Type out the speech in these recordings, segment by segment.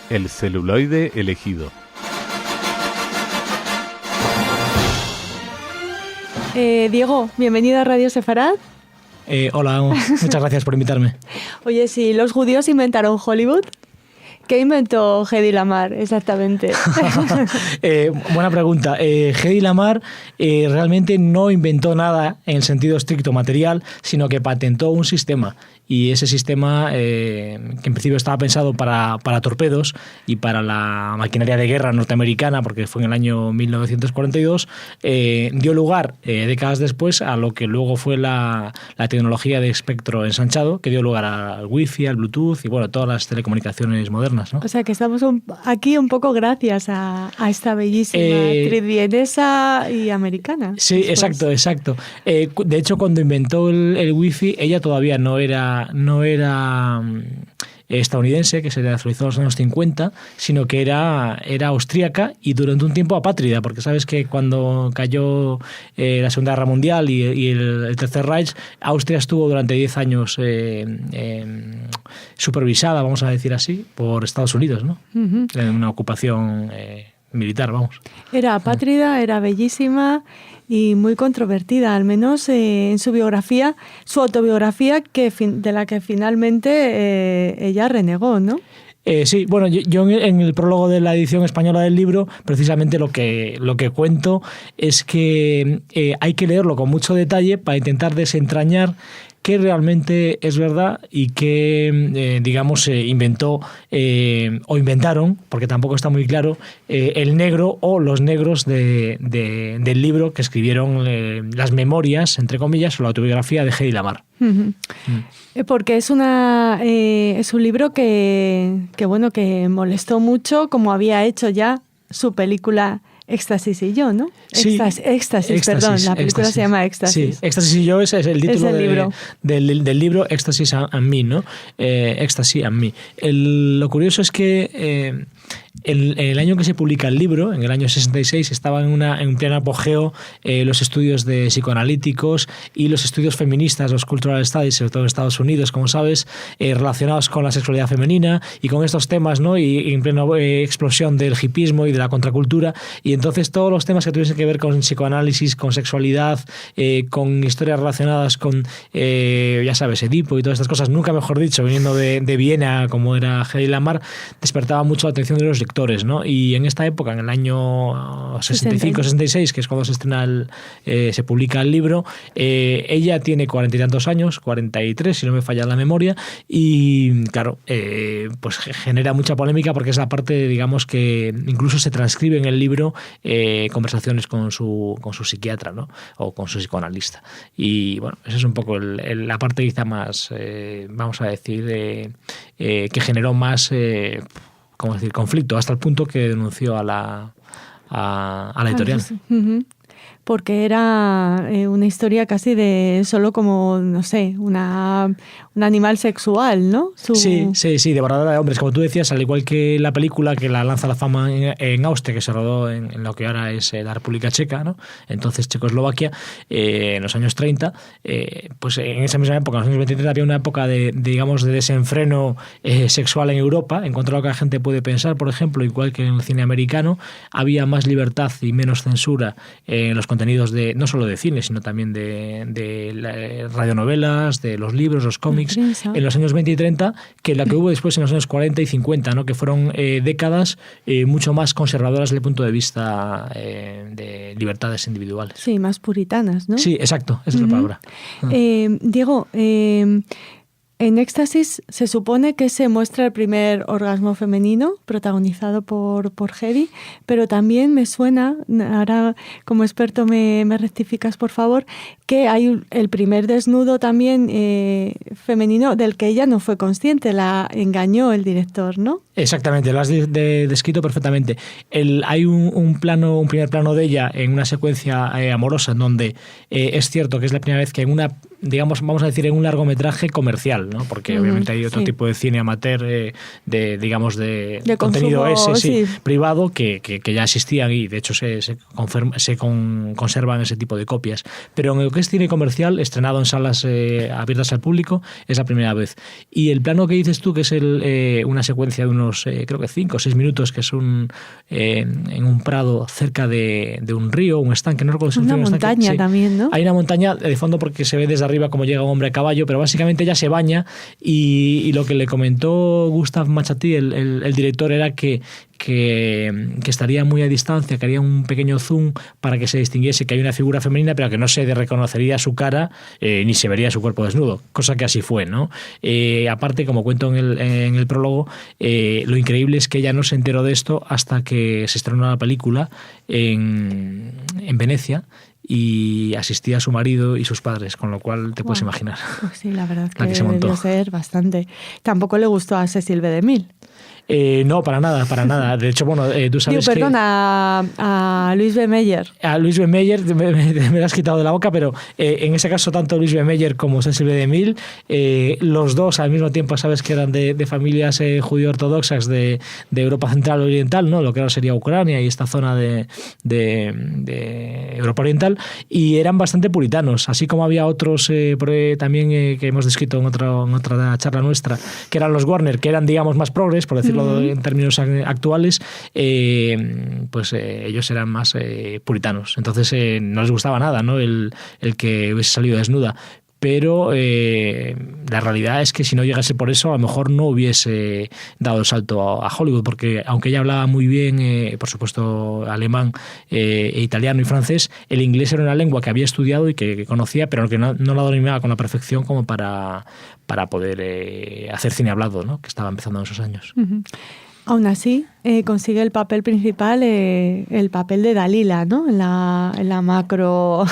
El celuloide elegido. Diego, bienvenido a Radio Sefarad. Hola, muchas gracias por invitarme. Oye, si los judíos inventaron Hollywood, ¿qué inventó Hedy Lamarr exactamente? Buena pregunta. Hedy Lamarr realmente no inventó nada en el sentido estricto material, sino que patentó un sistema. Y ese sistema, que en principio estaba pensado para torpedos y para la maquinaria de guerra norteamericana, porque fue en el año 1942, dio lugar décadas después a lo que luego fue la tecnología de espectro ensanchado, que dio lugar al Wi-Fi, al Bluetooth y bueno, todas las telecomunicaciones modernas, ¿no? O sea que estamos aquí un poco gracias a esta bellísima actriz vienesa y americana. Sí, después. exacto. De hecho, cuando inventó el Wi-Fi, ella todavía no era estadounidense, que se naturalizó en los años 50, sino que era austríaca y durante un tiempo apátrida, porque sabes que cuando cayó la Segunda Guerra Mundial y el Tercer Reich, Austria estuvo durante 10 años supervisada, vamos a decir así, por Estados Unidos, ¿no? Uh-huh. En una ocupación militar, vamos. Era apátrida, era bellísima y muy controvertida, al menos en su biografía, su autobiografía, de la que finalmente ella renegó, ¿no? Sí, bueno, yo en el prólogo de la edición española del libro, precisamente lo que cuento es que hay que leerlo con mucho detalle para intentar desentrañar qué realmente es verdad y qué, inventó o inventaron, porque tampoco está muy claro, el negro o los negros del libro que escribieron las memorias, entre comillas, o la autobiografía de Hedy Lamarr. Uh-huh. Porque es un libro que molestó mucho, como había hecho ya su película Éxtasis y yo, ¿no? Sí, Éxtasis, perdón, la película se llama Éxtasis. Sí, Éxtasis y yo es el título libro. Del libro Éxtasis and Me, ¿no? Éxtasis and Me. Lo curioso es que en el año que se publica el libro, en el año 66, estaban en un pleno apogeo los estudios de psicoanalíticos y los estudios feministas, los cultural studies, sobre todo en Estados Unidos, como sabes, relacionados con la sexualidad femenina y con estos temas, ¿no? Y en plena explosión del hipismo y de la contracultura. Y entonces todos los temas que tuviesen que ver con psicoanálisis, con sexualidad, con historias relacionadas con, ya sabes, Edipo y todas estas cosas, nunca mejor dicho, viniendo de Viena, como era Hedy Lamarr, despertaba mucho la atención de los lectores, ¿no? Y en esta época, en el año 65-66, que es cuando se publica el libro, ella tiene 40 y tantos años, 43, si no me falla la memoria, y claro, pues genera mucha polémica porque es la parte, digamos, que incluso se transcribe en el libro conversaciones con su psiquiatra, ¿no? O con su psicoanalista. Y bueno, esa es un poco la parte quizá más, vamos a decir, que generó más conflicto, hasta el punto que denunció a la editorial. Uh-huh. Porque era una historia casi de solo como, no sé, un animal sexual, ¿no? Sí, devoradora de hombres, como tú decías, al igual que la película que la lanza a la fama en Austria, que se rodó en lo que ahora es la República Checa, ¿no? Entonces Checoslovaquia, en los años 30, pues en esa misma época, en los años 20 había una época de desenfreno sexual en Europa, en cuanto a lo que la gente puede pensar, por ejemplo, igual que en el cine americano, había más libertad y menos censura en los contenidos no solo de cine, sino también de radionovelas, de los libros, los cómics, en los años 20 y 30, que la que hubo después en los años 40 y 50, ¿no? Que fueron décadas mucho más conservadoras desde el punto de vista de libertades individuales. Sí, más puritanas, ¿no? Sí, exacto, esa es la palabra. Diego, en Éxtasis se supone que se muestra el primer orgasmo femenino protagonizado por Hedy, pero también me suena, ahora como experto me rectificas por favor, que hay el primer desnudo también femenino del que ella no fue consciente, la engañó el director, ¿no? Exactamente, lo has descrito perfectamente. Hay un primer plano de ella en una secuencia amorosa en donde es cierto que es la primera vez que en una, digamos, vamos a decir, en un largometraje comercial, ¿no? Porque obviamente hay otro tipo de cine amateur de contenido consumo, privado que ya existían y de hecho se conservan ese tipo de copias. Pero en lo que es cine comercial, estrenado en salas abiertas al público, es la primera vez. Y el plano que dices tú, que es una secuencia de unos, creo que 5 o 6 minutos, que es en un prado cerca de un río, un estanque, no recuerdo si una un montaña estanque, sí. También, ¿no? Hay una montaña de fondo porque se ve desde arriba como llega un hombre a caballo, pero básicamente ella se baña y lo que le comentó Gustav Machati, el director, era que estaría muy a distancia, que haría un pequeño zoom para que se distinguiese que hay una figura femenina, pero que no se reconocería su cara ni se vería su cuerpo desnudo, cosa que así fue, ¿no? Aparte, como cuento en el prólogo, lo increíble es que ella no se enteró de esto hasta que se estrenó la película en Venecia y asistía a su marido y sus padres, con lo cual te puedes imaginar. Pues sí, la verdad que se montó. Debió ser bastante. Tampoco le gustó a Cecil B. DeMille. No, para nada. De hecho, bueno, tú sabes a Louis B. Mayer. A Louis B. Mayer me lo has quitado de la boca, pero en ese caso tanto Louis B. Mayer como Cecil B. DeMille, los dos al mismo tiempo sabes que eran de familias judío-ortodoxas de Europa Central y Oriental, ¿no? Lo que ahora sería Ucrania y esta zona de Europa Oriental, y eran bastante puritanos, así como había otros también que hemos descrito en otra charla nuestra, que eran los Warner, que eran, digamos, más progres, por decirlo en términos actuales, pues ellos eran más puritanos. Entonces no les gustaba nada, ¿no? el que hubiese salido desnuda. Pero la realidad es que si no llegase por eso, a lo mejor no hubiese dado el salto a Hollywood, porque aunque ella hablaba muy bien, por supuesto, alemán, italiano y francés, el inglés era una lengua que había estudiado y que conocía, pero que no la dominaba con la perfección como para poder hacer cine hablado, ¿no? Que estaba empezando en esos años. Uh-huh. Aún así, consigue el papel principal, el papel de Dalila, ¿no? En la macro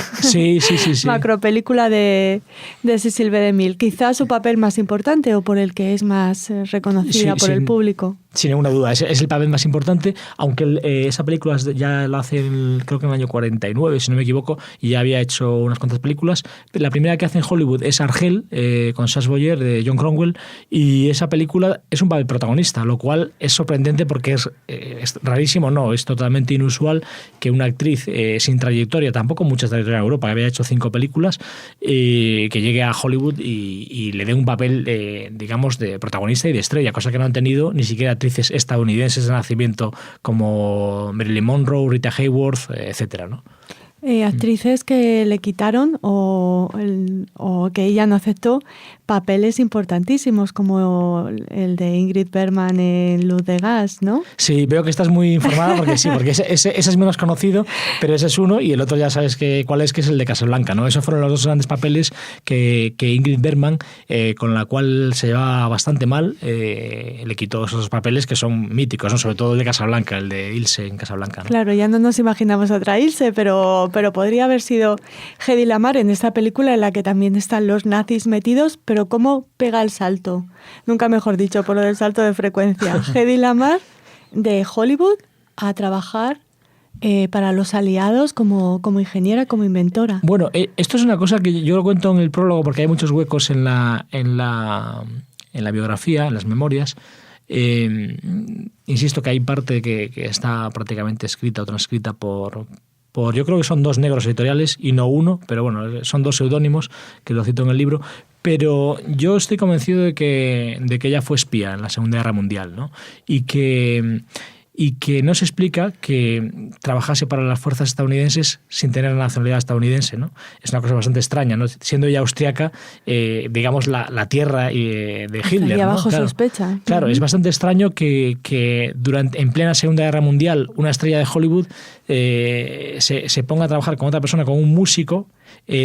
película de Cecil B. DeMille. Quizás su papel más importante o por el que es más reconocida por el público. Sin ninguna duda, es el papel más importante, aunque esa película ya la hace creo que en el año 49, si no me equivoco, y ya había hecho unas cuantas películas. La primera que hace en Hollywood es Argel, con Sacha Boyer, de John Cromwell, y esa película es un papel protagonista, lo cual es sorprendente porque es rarísimo, no, es totalmente inusual que una actriz sin trayectoria, tampoco mucha trayectoria en Europa, que había hecho 5 películas, que llegue a Hollywood y le dé un papel, digamos, de protagonista y de estrella, cosa que no han tenido ni siquiera actrices estadounidenses de nacimiento como Marilyn Monroe, Rita Hayworth, etcétera, ¿no? Actrices que le quitaron o que ella no aceptó papeles importantísimos como el de Ingrid Bergman en Luz de Gas, ¿no? Sí, veo que estás muy informada porque ese es menos conocido, pero ese es uno y el otro ya sabes cuál es, que es el de Casablanca, ¿no? Esos fueron los dos grandes papeles que Ingrid Bergman, con la cual se llevaba bastante mal, le quitó esos papeles que son míticos, ¿no? Sobre todo el de Casablanca, el de Ilse en Casablanca, ¿no? Claro, ya no nos imaginamos otra Ilse, pero podría haber sido Hedy Lamarr en esta película en la que también están los nazis metidos, pero ¿cómo pega el salto? Nunca mejor dicho, por lo del salto de frecuencia. Hedy Lamarr de Hollywood a trabajar para los aliados como ingeniera, como inventora. Bueno, esto es una cosa que yo lo cuento en el prólogo porque hay muchos huecos en la biografía, en las memorias. Insisto que hay parte que está prácticamente escrita o transcrita por yo creo que son 2 negros editoriales y no uno, pero bueno, son 2 seudónimos que lo cito en el libro. Pero yo estoy convencido de que ella fue espía en la Segunda Guerra Mundial, ¿no? Y que no se explica que trabajase para las fuerzas estadounidenses sin tener la nacionalidad estadounidense, ¿no? Es una cosa bastante extraña, ¿no? Siendo ella austriaca, digamos, la tierra de Hitler, ¿no? Bajo claro, sospecha. Claro, es bastante extraño que en plena Segunda Guerra Mundial una estrella de Hollywood se ponga a trabajar con otra persona, con un músico,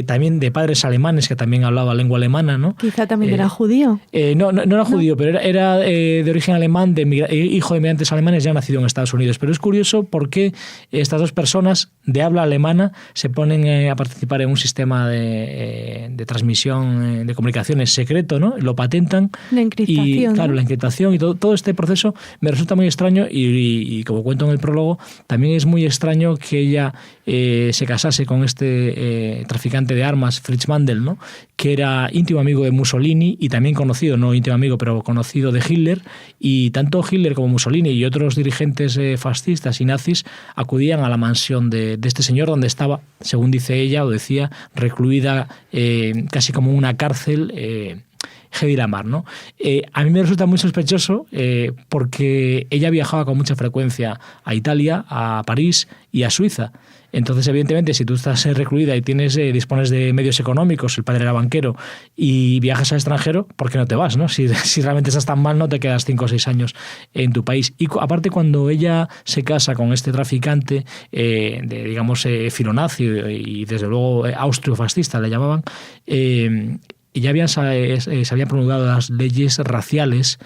también de padres alemanes que también hablaba lengua alemana, ¿no? Quizá también era judío. No era judío, pero era de origen alemán, hijo de inmigrantes alemanes ya nacido en Estados Unidos. Pero es curioso porque estas 2 personas de habla alemana se ponen a participar en un sistema de transmisión de comunicaciones secreto, ¿no? Lo patentan. La encriptación. Y claro, ¿no? La encriptación y todo este proceso me resulta muy extraño y como cuento en el prólogo, también es muy extraño que ella se casase con este traficante de armas, Fritz Mandel, ¿no? Que era íntimo amigo de Mussolini y también conocido, no íntimo amigo, pero conocido de Hitler, y tanto Hitler como Mussolini y otros dirigentes fascistas y nazis acudían a la mansión de este señor, donde estaba, según dice ella o decía, recluida casi como una cárcel Hedy Lamarr, ¿no? A mí me resulta muy sospechoso porque ella viajaba con mucha frecuencia a Italia, a París y a Suiza. Entonces, evidentemente, si tú estás recluida y dispones de medios económicos, el padre era banquero, y viajas al extranjero, ¿por qué no te vas, no? Si realmente estás tan mal, no te quedas 5 o 6 años en tu país. Y aparte, cuando ella se casa con este traficante, digamos, filonazi y desde luego austriofascista le llamaban, y ya se habían promulgado las leyes raciales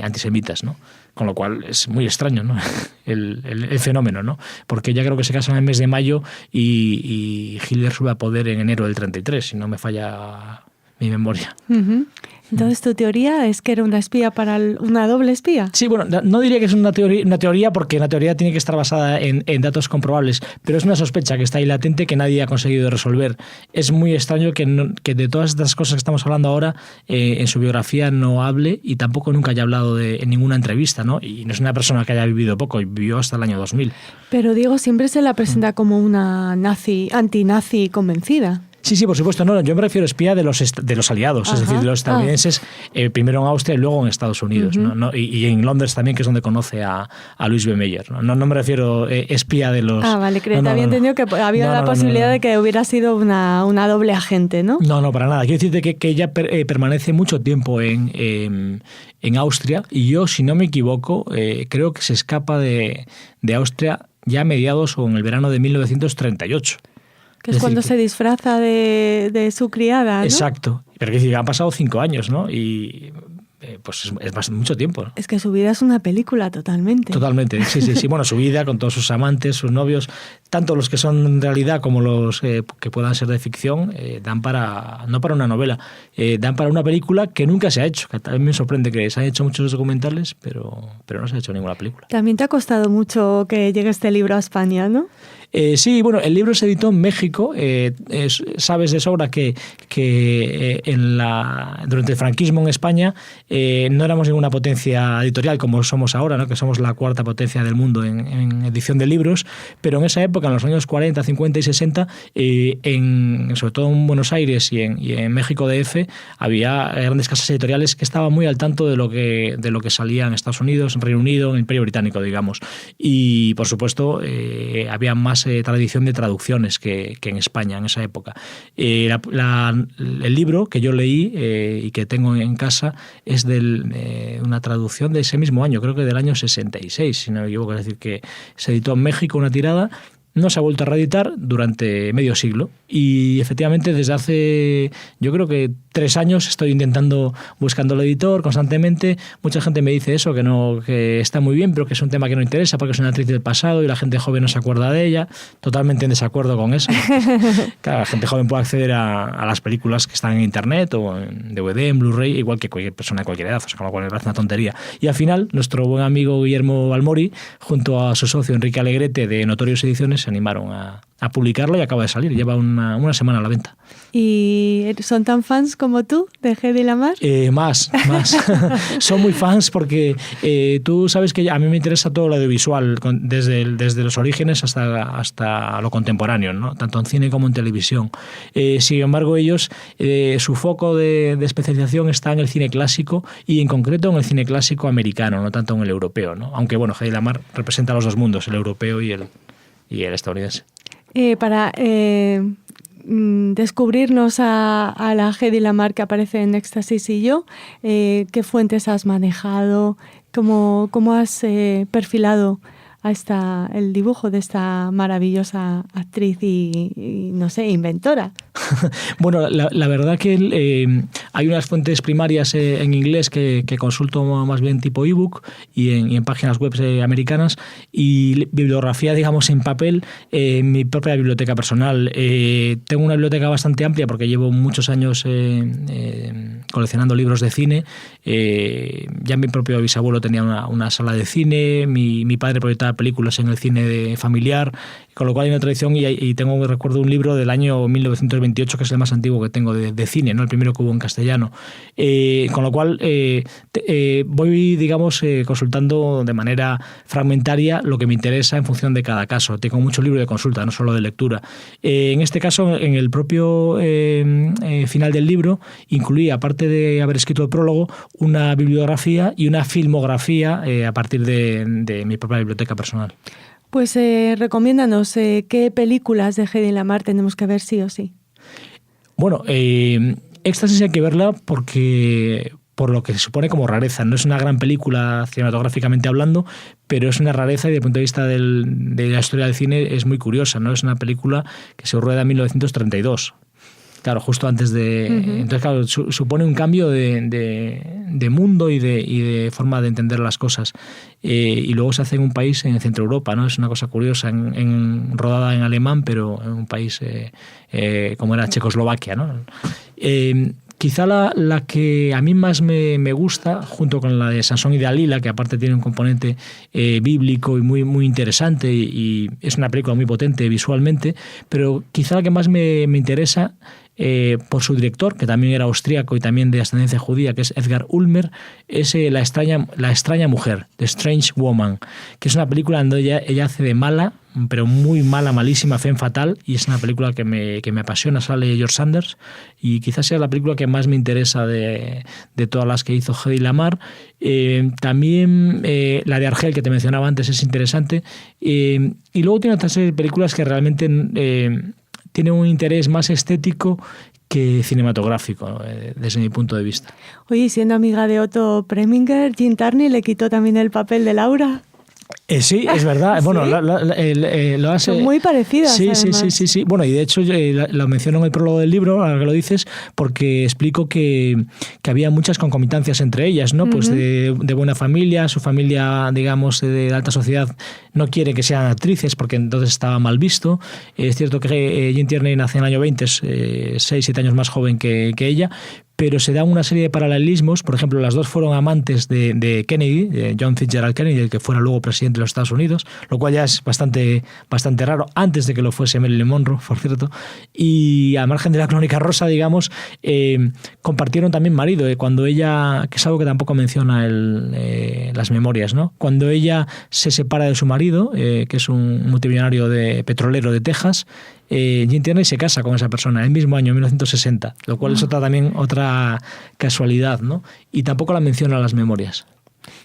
antisemitas, ¿no? Con lo cual es muy extraño, ¿no? el fenómeno, ¿no? Porque ya creo que se casan en el mes de mayo y Hitler sube a poder en enero del 33, si no me falla mi memoria. Uh-huh. Entonces, ¿tu teoría es que era una espía una doble espía? Sí, bueno, no diría que es una teoría porque la teoría tiene que estar basada en datos comprobables, pero es una sospecha que está ahí latente que nadie ha conseguido resolver. Es muy extraño que de todas estas cosas que estamos hablando ahora en su biografía no hable y tampoco nunca haya hablado en ninguna entrevista, ¿no? Y no es una persona que haya vivido poco, vivió hasta el año 2000. Pero digo, siempre se la presenta como una antinazi convencida. Sí, por supuesto. No, yo me refiero a espía de los aliados, es decir, de los estadounidenses, primero en Austria y luego en Estados Unidos. Uh-huh. ¿no? Y en Londres también, que es donde conoce a Louis B. Mayer. No me refiero espía de los... Vale, creo que había entendido que había la posibilidad de que hubiera sido una doble agente, ¿no? No, para nada. Quiero decirte que ella permanece mucho tiempo en Austria y yo, si no me equivoco, creo que se escapa de Austria ya a mediados o en el verano de 1938. Que es cuando se disfraza de su criada, ¿no? Exacto. Pero que han pasado 5 años, ¿no? Y pues es mucho tiempo, ¿no? Es que su vida es una película totalmente. Totalmente, sí. Bueno, su vida con todos sus amantes, sus novios, tanto los que son en realidad como los que puedan ser de ficción, dan no para una novela, dan para una película que nunca se ha hecho. Que también me sorprende que se han hecho muchos documentales, pero no se ha hecho ninguna película. También te ha costado mucho que llegue este libro a España, ¿no? Sí, bueno, el libro se editó en México. Sabes de sobra que durante el franquismo en España no éramos ninguna potencia editorial como somos ahora, ¿no? Que somos la 4ª potencia del mundo en edición de libros, pero en esa época, en los años 40, 50 y 60, sobre todo en Buenos Aires y en México DF, había grandes casas editoriales que estaban muy al tanto de lo que salía en Estados Unidos, en Reino Unido, en el Imperio Británico, digamos. Y, por supuesto, había más tradición de traducciones que en España en esa época. El libro que yo leí y que tengo en casa es de una traducción de ese mismo año, creo que del año 66, si no me equivoco. Es decir, que se editó en México una tirada, no se ha vuelto a reeditar durante medio siglo y efectivamente desde hace, yo creo que 3 años estoy buscando el editor constantemente. Mucha gente me dice eso, que está muy bien, pero que es un tema que no interesa porque es una actriz del pasado y la gente joven no se acuerda de ella. Totalmente en desacuerdo con eso. Claro, la gente joven puede acceder a las películas que están en internet o en DVD, en Blu-ray, igual que cualquier persona de cualquier edad, o sea, con lo cual me parece una tontería. Y al final, nuestro buen amigo Guillermo Balmori, junto a su socio Enrique Alegrete de Notorious Ediciones, se animaron a publicarlo y acaba de salir. Lleva una semana a la venta. ¿Y son tan fans como tú de Hedy Lamarr? Más. Son muy fans porque tú sabes que a mí me interesa todo lo audiovisual, desde los orígenes hasta lo contemporáneo, ¿no? Tanto en cine como en televisión. Sin embargo, ellos, su foco de especialización está en el cine clásico y en concreto en el cine clásico americano, no tanto en el europeo, ¿no? Aunque, bueno, Hedy Lamarr representa los dos mundos, el europeo y el estadounidense. Para descubrirnos a la Hedy Lamarr que aparece en Éxtasis y yo, ¿qué fuentes has manejado? ¿Cómo has perfilado el dibujo de esta maravillosa actriz y no sé, inventora? Bueno, la verdad que hay unas fuentes primarias en inglés que consulto más bien tipo ebook y en páginas web americanas, y bibliografía, digamos, en papel, mi propia biblioteca personal. Tengo una biblioteca bastante amplia porque llevo muchos años coleccionando libros de cine. Ya mi propio bisabuelo tenía una sala de cine, mi padre proyectaba películas en el cine familiar, con lo cual hay una tradición y recuerdo un libro del año 1928 que es el más antiguo que tengo de cine, ¿no? El primero que hubo en castellano. Con lo cual voy, digamos, consultando de manera fragmentaria lo que me interesa en función de cada caso. Tengo mucho libro de consulta, no solo de lectura. En este caso, en el propio final del libro, incluí, aparte aparte de haber escrito el prólogo, una bibliografía y una filmografía a partir de mi propia biblioteca personal. Pues recomiéndanos qué películas de Hedy Lamarr tenemos que ver sí o sí. Bueno, Éxtasis hay que verla por lo que se supone como rareza. No es una gran película cinematográficamente hablando, pero es una rareza y desde el punto de vista de la historia del cine es muy curiosa, ¿no? Es una película que se rueda en 1932. Claro, justo antes de... Entonces, claro, supone un cambio de mundo y de forma de entender las cosas. Y luego se hace en un país en Centro Europa, ¿no? Es una cosa curiosa, rodada en alemán, pero en un país como era Checoslovaquia, ¿no? Quizá la que a mí más me gusta, junto con la de Sansón y Dalila, que aparte tiene un componente bíblico y muy interesante y es una película muy potente visualmente, pero quizá la que más me interesa por su director, que también era austríaco y también de ascendencia judía, que es Edgar Ulmer, es La extraña mujer, The Strange Woman, que es una película donde ella hace de mala, pero muy mala, malísima, femme fatal, y es una película que me apasiona. Sale George Sanders y quizás sea la película que más me interesa de todas las que hizo Hedy Lamarr. También la de Argel, que te mencionaba antes, es interesante, y luego tiene otra serie de películas que realmente tienen un interés más estético que cinematográfico, ¿no? Desde mi punto de vista. Oye, siendo amiga de Otto Preminger, Jim Turney le quitó también el papel de Laura. Sí, es verdad. ¿Sí? Bueno, lo hace... Son muy parecidas, sí, además. Sí. Bueno, y de hecho lo menciono en el prólogo del libro, ahora que lo dices, porque explico que había muchas concomitancias entre ellas, ¿no? Pues de buena familia, su familia, digamos, de alta sociedad no quiere que sean actrices porque entonces estaba mal visto. Es cierto que Jim Tierney nació en el año 20, es 6-7 años más joven que ella, pero se dan una serie de paralelismos. Por ejemplo, las dos fueron amantes de Kennedy, de John Fitzgerald Kennedy, el que fuera luego presidente de los Estados Unidos, lo cual ya es bastante raro, antes de que lo fuese Marilyn Monroe, por cierto. Y al margen de la crónica rosa, digamos, compartieron también marido, cuando ella, que es algo que tampoco menciona las memorias, ¿no? Cuando ella se separa de su marido, que es un multimillonario petrolero de Texas, Jim Tierney se casa con esa persona el mismo año, 1960, lo cual es otra casualidad, ¿no? Y tampoco la menciona en las memorias.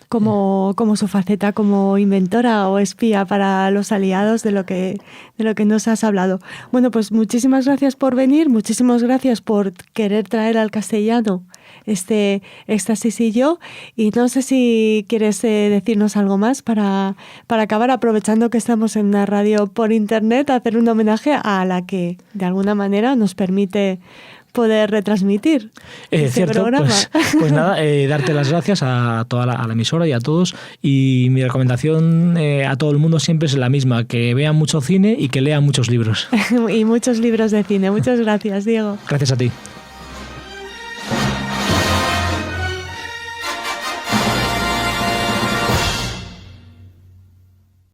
Como su faceta como inventora o espía para los aliados de lo que nos has hablado. Bueno, pues muchísimas gracias por venir, muchísimas gracias por querer traer al castellano este Éxtasis y yo, y no sé si quieres decirnos algo más para acabar, aprovechando que estamos en una radio por internet, hacer un homenaje a la que de alguna manera nos permite poder retransmitir este programa. Pues nada, darte las gracias a toda la emisora y a todos, y mi recomendación a todo el mundo siempre es la misma: que vean mucho cine y que lean muchos libros. Y muchos libros de cine. Muchas gracias, Diego. Gracias a ti.